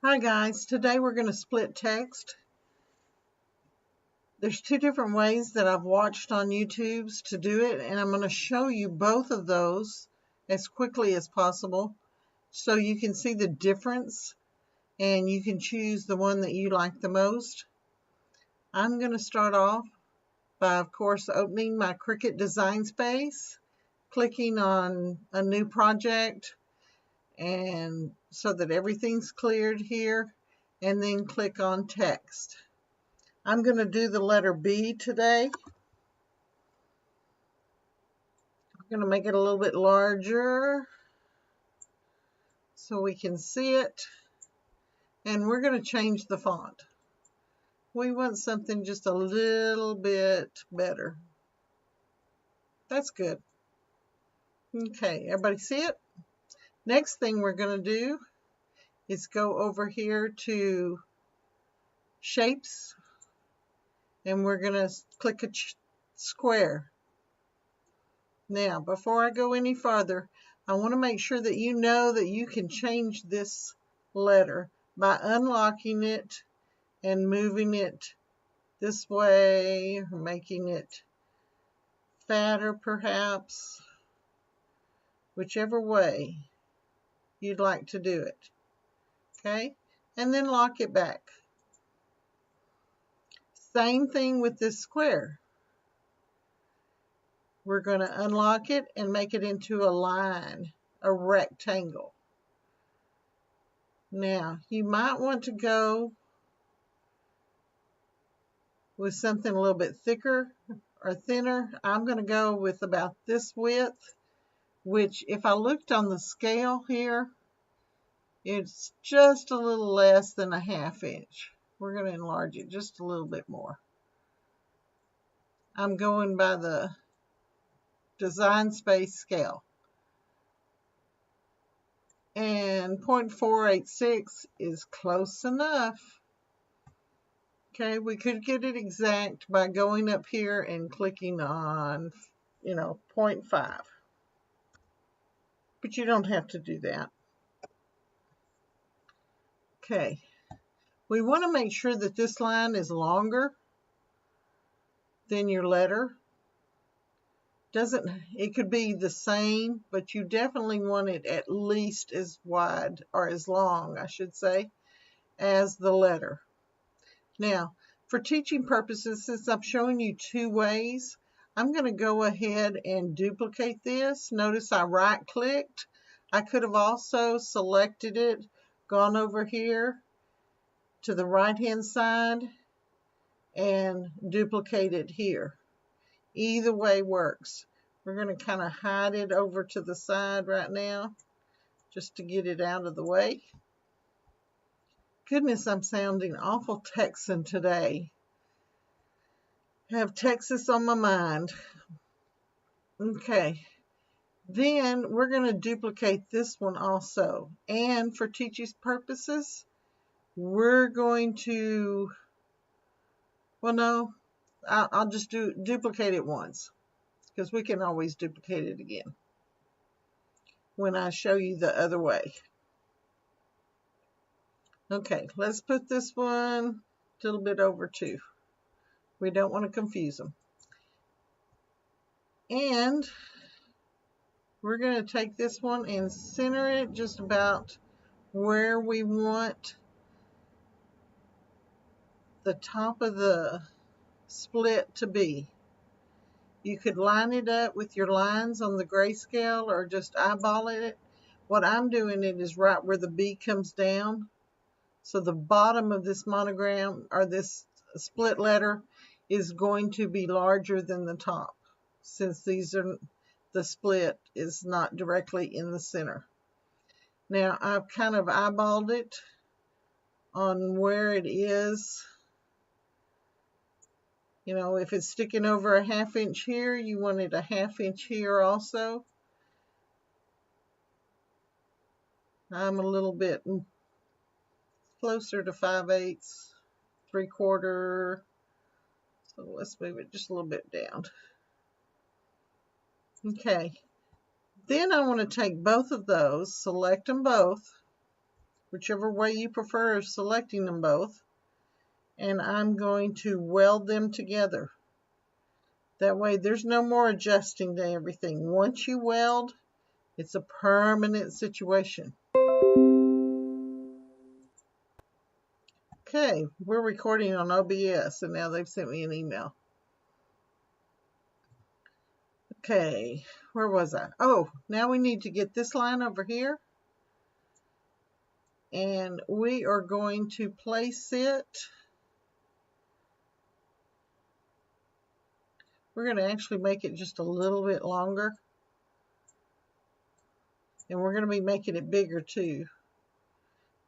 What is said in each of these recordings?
Hi guys, today we're going to split text. There's two different ways that I've watched on YouTube to do it, and I'm going to show you both of those as quickly as possible so you can see the difference and you can choose the one that you like the most. I'm going to start off by, of course, opening my Cricut design space, clicking on a new project, and so that everything's cleared here, and then click on text. I'm going to do the letter B today. I'm going to make it a little bit larger so we can see it. And we're going to change the font. We want something just a little bit better. That's good. Okay, everybody see it? Next thing we're going to do is go over here to Shapes, and we're going to click a square. Now, before I go any farther, I want to make sure that you know that you can change this letter by unlocking it and moving it this way, or making it fatter perhaps, whichever way you'd like to do it. Okay, and then lock it back. Same thing with this square. We're going to unlock it and make it into a line, a rectangle. Now, you might want to go with something a little bit thicker or thinner. I'm going to go with about this width, which if I looked on the scale here, it's just a little less than a ½ inch. We're going to enlarge it just a little bit more. I'm going by the design space scale. And 0.486 is close enough. Okay, we could get it exact by going up here and clicking on, 0.5. But you don't have to do that. Okay, we want to make sure that this line is longer than your letter. It could be the same, but you definitely want it at least as wide, or as long, I should say, as the letter. Now, for teaching purposes, since I'm showing you two ways, I'm going to go ahead and duplicate this. Notice I right-clicked. I could have also selected it, gone over here to the right-hand side, and duplicate it here. Either way works. We're going to kind of hide it over to the side right now, just to get it out of the way. Goodness, I'm sounding awful Texan today. I have Texas on my mind. Okay, then we're going to duplicate this one also. And for teaching purposes, we're going to, well, no, I'll just duplicate it once, because we can always duplicate it again when I show you the other way. Okay, let's put this one a little bit over 2. We don't want to confuse them. And we're going to take this one and center it just about where we want the top of the split to be. You could line it up with your lines on the grayscale or just eyeball it. What I'm doing it is right where the B comes down. So the bottom of this monogram, or this split letter, is going to be larger than the top, since the split is not directly in the center. Now I've kind of eyeballed it on where it is. If it's sticking over a ½ inch here, you want it a ½ inch here also. I'm a little bit closer to 5/8, 3/4. So let's move it just a little bit down. Okay. Then I want to take both of those, select them both, whichever way you prefer of selecting them both. And I'm going to weld them together. That way there's no more adjusting to everything. Once you weld, it's a permanent situation. Okay, we're recording on OBS, and now they've sent me an email. Okay, where was I? Oh, now we need to get this line over here. And we are going to place it. We're going to actually make it just a little bit longer. And we're going to be making it bigger too.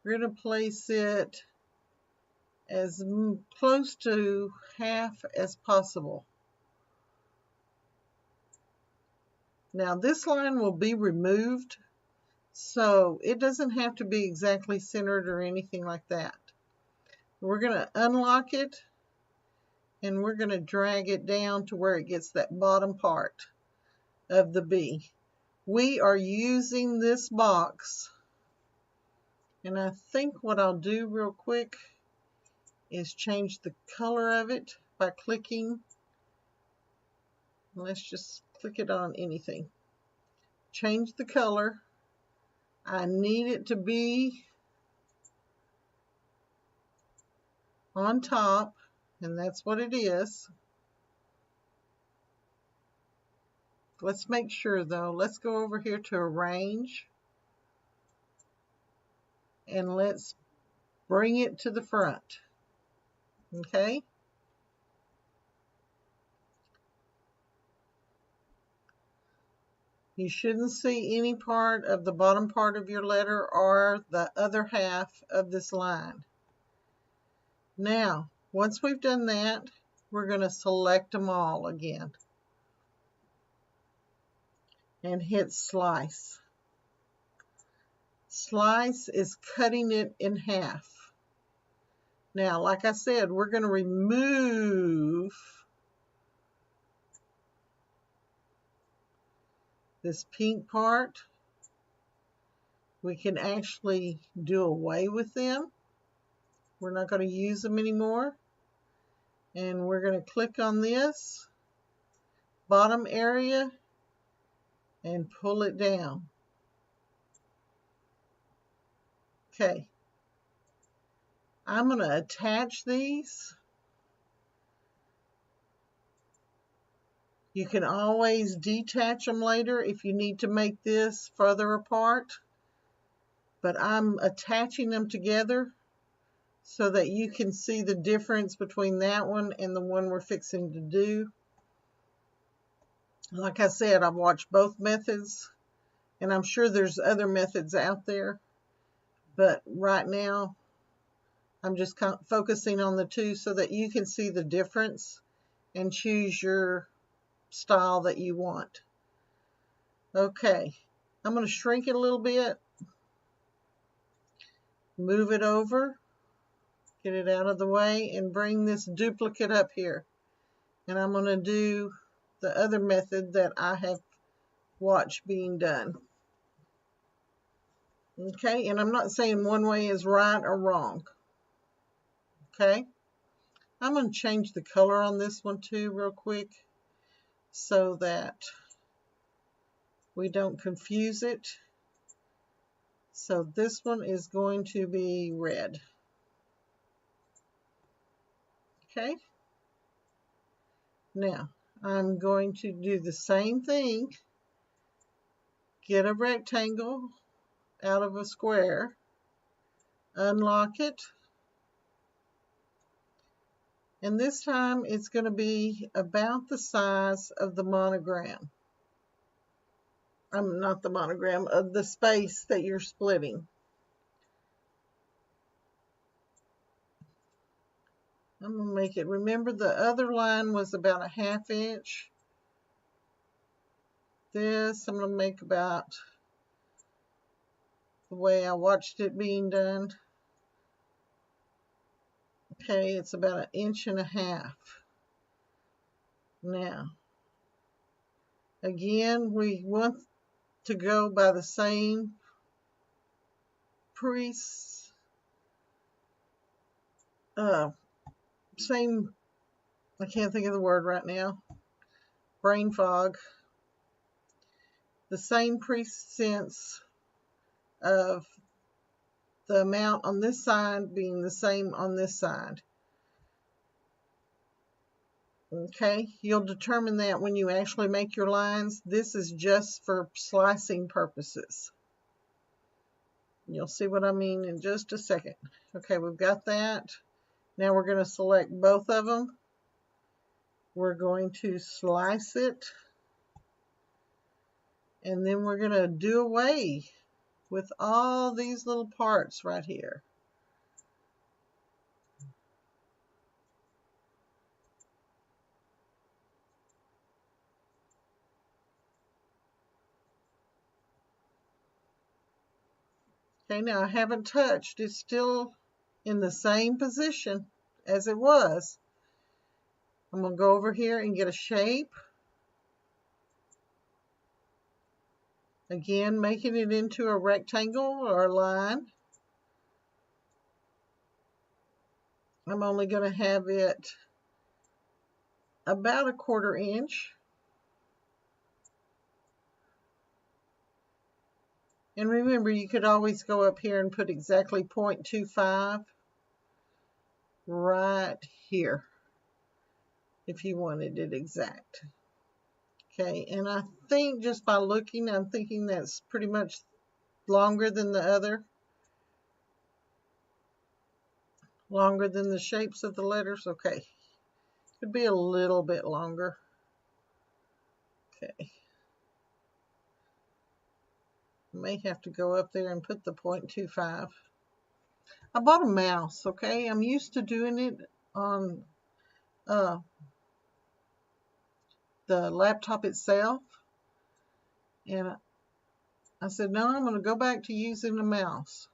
We're going to place it as close to half as possible. Now this line will be removed, so it doesn't have to be exactly centered or anything like that. We're going to unlock it, and we're going to drag it down to where it gets that bottom part of the bee. We are using this box, and I think what I'll do real quick is change the color of it by clicking. Let's just click it on anything. Change the color. I need it to be on top, and that's what it is. Let's make sure though. Let's go over here to arrange, and let's bring it to the front. Okay? You shouldn't see any part of the bottom part of your letter or the other half of this line. Now, once we've done that, we're going to select them all again and hit slice. Slice is cutting it in half. Now, like I said, we're going to remove this pink part. We can actually do away with them. We're not going to use them anymore. And we're going to click on this bottom area and pull it down. Okay. I'm going to attach these. You can always detach them later if you need to make this further apart. But I'm attaching them together so that you can see the difference between that one and the one we're fixing to do. Like I said, I've watched both methods, and I'm sure there's other methods out there. But right now, I'm just focusing on the two so that you can see the difference and choose your style that you want. Okay, I'm going to shrink it a little bit, move it over, get it out of the way, and bring this duplicate up here. And I'm going to do the other method that I have watched being done. Okay, and I'm not saying one way is right or wrong. Okay, I'm going to change the color on this one too real quick so that we don't confuse it. So this one is going to be red. Okay, now I'm going to do the same thing. Get a rectangle out of a square, unlock it, and this time it's going to be about the size of the monogram. Not the monogram, of the space that you're splitting. I'm going to make it, remember the other line was about a 1/2 inch. This I'm going to make about the way I watched it being done. Okay, it's about 1.5 inches. Now, again, we want to go by the same same, I can't think of the word right now, brain fog, the same presense of the amount on this side being the same on this side. Okay, you'll determine that when you actually make your lines. This is just for slicing purposes. You'll see what I mean in just a second. Okay, we've got that. Now we're going to select both of them. We're going to slice it. And then we're going to do away with all these little parts right here. Okay, now I haven't touched. It's still in the same position as it was. I'm going to go over here and get a shape. Again, making it into a rectangle or a line. I'm only going to have it about 1/4 inch. And remember, you could always go up here and put exactly 0.25 right here if you wanted it exact. Okay, and I think just by looking, I'm thinking that's pretty much longer than the other. Longer than the shapes of the letters. Okay, could be a little bit longer. Okay. May have to go up there and put the 0.25. I bought a mouse, okay? I'm used to doing it on the laptop itself. And I said, no, I'm going to go back to using a mouse.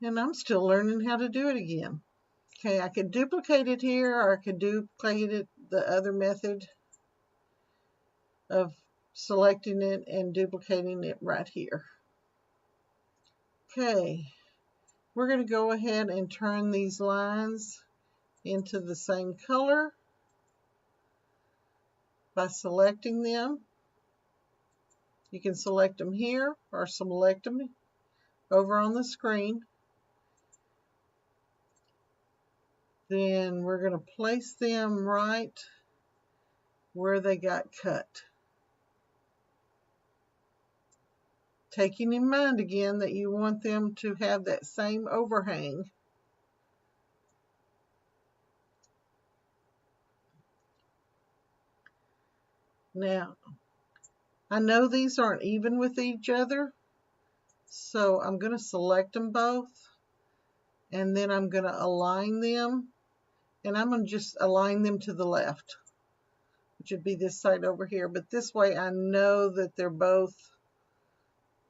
And I'm still learning how to do it again. Okay, I could duplicate it here, or I could duplicate it the other method of selecting it and duplicating it right here. Okay, we're going to go ahead and turn these lines into the same color by selecting them. You can select them here or select them over on the screen. Then we're going to place them right where they got cut. Taking in mind again that you want them to have that same overhang. Now, I know these aren't even with each other, so I'm going to select them both, and then I'm going to align them, and I'm going to just align them to the left, which would be this side over here, but this way I know that they're both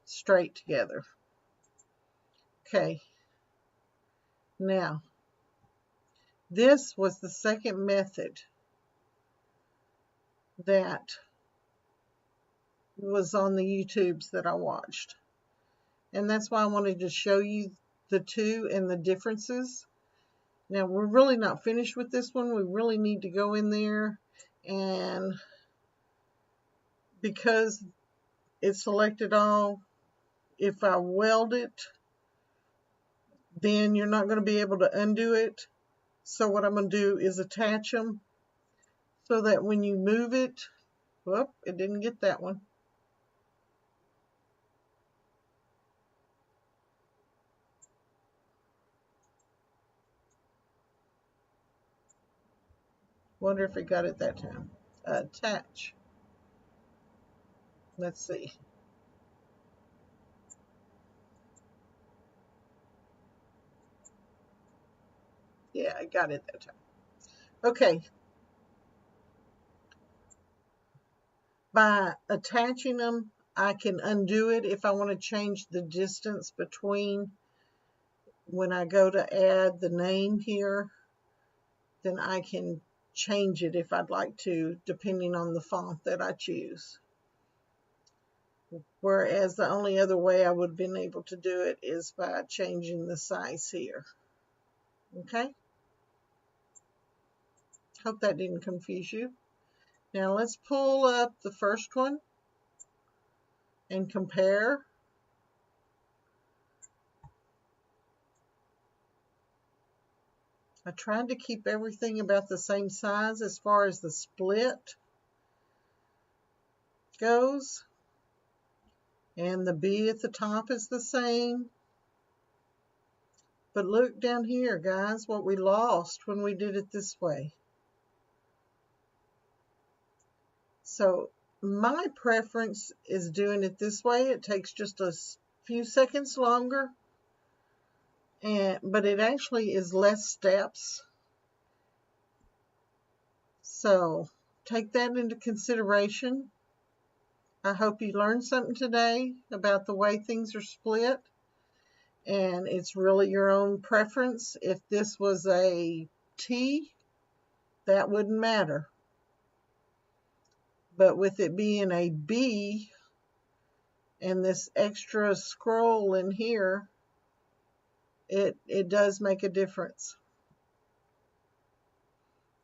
straight together. Okay, now this was the second method that was on the YouTubes that I watched, and that's why I wanted to show you the two and the differences. Now we're really not finished with this one. We really need to go in there, and because it's selected all, if I weld it, then you're not going to be able to undo it. So what I'm going to do is attach them so that when you move it, whoop, it didn't get that one. Wonder if it got it that time. Attach. Let's see. Yeah, I got it that time. Okay. By attaching them, I can undo it if I want to change the distance between when I go to add the name here, then I can change it if I'd like to, depending on the font that I choose. Whereas the only other way I would have been able to do it is by changing the size here. Okay? Hope that didn't confuse you. Now let's pull up the first one and compare. I tried to keep everything about the same size as far as the split goes. And the B at the top is the same. But look down here, guys, what we lost when we did it this way. So my preference is doing it this way. It takes just a few seconds longer, but it actually is less steps. So take that into consideration. I hope you learned something today about the way things are split. And it's really your own preference. If this was a T, that wouldn't matter. But with it being a B and this extra scroll in here, it does make a difference.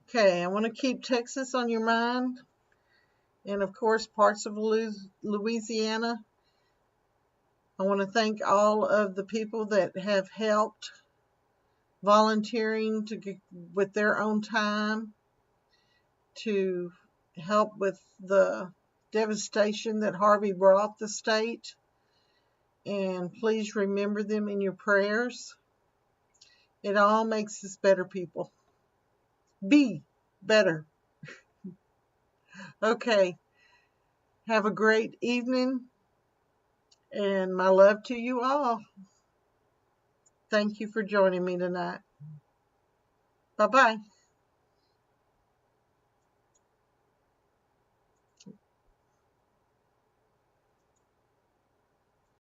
Okay, I want to keep Texas on your mind, and of course parts of Louisiana. I want to thank all of the people that have helped volunteering with their own time to help with the devastation that Harvey brought the state. And please remember them in your prayers. It all makes us better people. Be better. Okay. Have a great evening. And my love to you all. Thank you for joining me tonight. Bye-bye.